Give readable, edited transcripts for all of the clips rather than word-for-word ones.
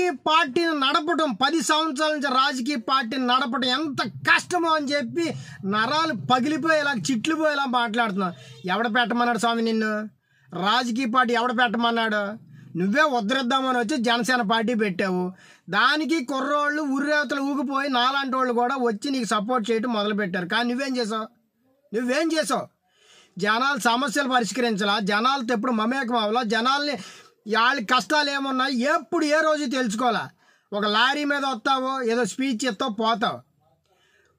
రాజకీయ పార్టీని నడపడం 10 సంవత్సరాల నుంచి రాజకీయ పార్టీని నడపడం ఎంత కష్టమో అని చెప్పి నరాలు పగిలిపోయేలా చిట్లిపోయేలా మాట్లాడుతున్నావు. ఎవడ పెట్టమన్నాడు స్వామి నిన్ను? రాజకీయ పార్టీ ఎవడ పెట్టమన్నాడు? నువ్వే ఉద్ధరిద్దామని వచ్చి జనసేన పార్టీ పెట్టావు. దానికి కుర్రోళ్ళు ఉర్రేతలు ఊగిపోయి నాలాంటి వాళ్ళు కూడా వచ్చి నీకు సపోర్ట్ చేయడం మొదలుపెట్టారు. కానీ నువ్వేం చేసావు? జనాల సమస్యలు పరిష్కరించాలా? జనాలతో ఎప్పుడు మమేకం అవ్వాలా? జనాల్ని వాళ్ళ కష్టాలు ఏమున్నాయి ఎప్పుడు ఏ రోజు తెలుసుకోవాలా? ఒక లారీ మీద వస్తావో ఏదో స్పీచ్ ఇస్తావు పోతావు.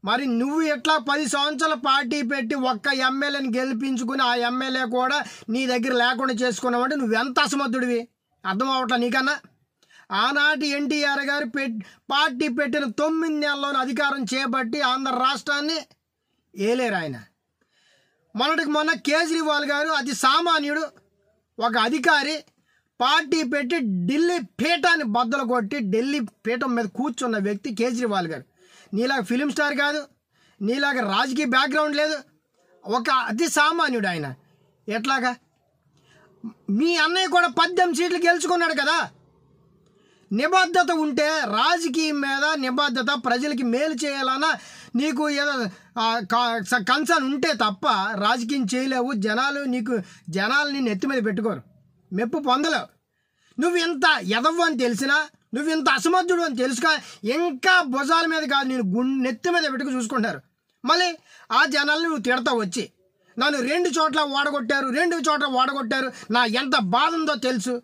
మరి నువ్వు ఎట్లా 10 సంవత్సరాల పార్టీ పెట్టి ఒక్క ఎమ్మెల్యేని గెలిపించుకుని ఆ ఎమ్మెల్యే కూడా నీ దగ్గర లేకుండా చేసుకున్నావంటే నువ్వెంత అసమర్థుడివి అర్థం అవట్లా నీకన్నా? ఆనాటి ఎన్టీఆర్ గారు పార్టీ పెట్టిన 9 నెలల్లోనే అధికారం చేపట్టి ఆంధ్ర రాష్ట్రాన్ని ఏలేరు ఆయన. మొన్న కేజ్రీవాల్ గారు అతి సామాన్యుడు ఒక అధికారి పార్టీ పెట్టి ఢిల్లీ పీఠాన్ని బద్దలు కొట్టి ఢిల్లీ పీఠం మీద కూర్చున్న వ్యక్తి కేజ్రీవాల్ గారు. నీలాగా ఫిలిం స్టార్ కాదు, నీలాగా రాజకీయ బ్యాక్గ్రౌండ్ లేదు, ఒక అతి సామాన్యుడు ఆయన. ఎట్లాగా? మీ అన్నయ్య కూడా 18 సీట్లు గెలుచుకున్నాడు కదా. నిబద్ధత ఉంటే రాజకీయం మీద నిబద్ధత, ప్రజలకి మేలు చేయాలన్నా నీకు ఏదో కన్సర్న్ ఉంటే తప్ప రాజకీయం చేయలేవు. జనాలు నిన్ను ఎత్తి మీద పెట్టుకోరు, మెప్పు పొందలేవు. నువ్వు ఇంత ఎదవ్వు అని తెలిసినా, నువ్వు ఇంత అసమర్థుడు అని తెలుసుక ఇంకా భుజాల మీద కాదు నేను నెత్తి మీద పెట్టుకు చూసుకుంటారు. మళ్ళీ ఆ జనాల్ని నువ్వు తిడతావు వచ్చి, నన్ను 2 చోట్ల ఓడగొట్టారు, నా ఎంత బాధ ఉందో తెలుసు.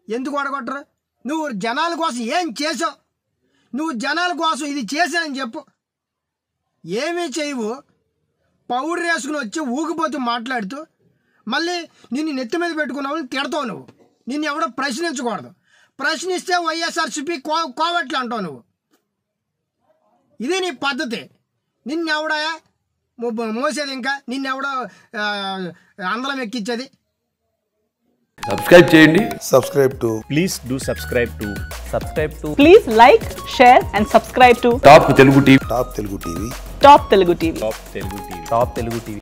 ఎందుకు ఓడగొట్టరు? నువ్వు జనాల కోసం ఏం చేసావు? నువ్వు జనాల కోసం ఇది చేశానని చెప్పు. ఏమీ చేయవు, పౌడర్ వేసుకుని వచ్చి ఊగిపోతూ మాట్లాడుతూ మళ్ళీ నిన్ను నెత్తి మీద పెట్టుకున్నావు తిడతావు. నువ్వు నిన్ను ఎవడో ప్రశ్నించకూడదు, ప్రశ్నిస్తే వైఎస్ఆర్సీపీ కోవట్లు అంటావు నువ్వు. ఇది నీ పద్ధతి. నిన్నెవడా మోసేది, ఇంకా నిన్నెవడో అందలం ఎక్కించేది. సబ్స్క్రైబ్ చేయండి. Please do subscribe to. Please like, share and subscribe to top Telugu TV. Top Telugu TV.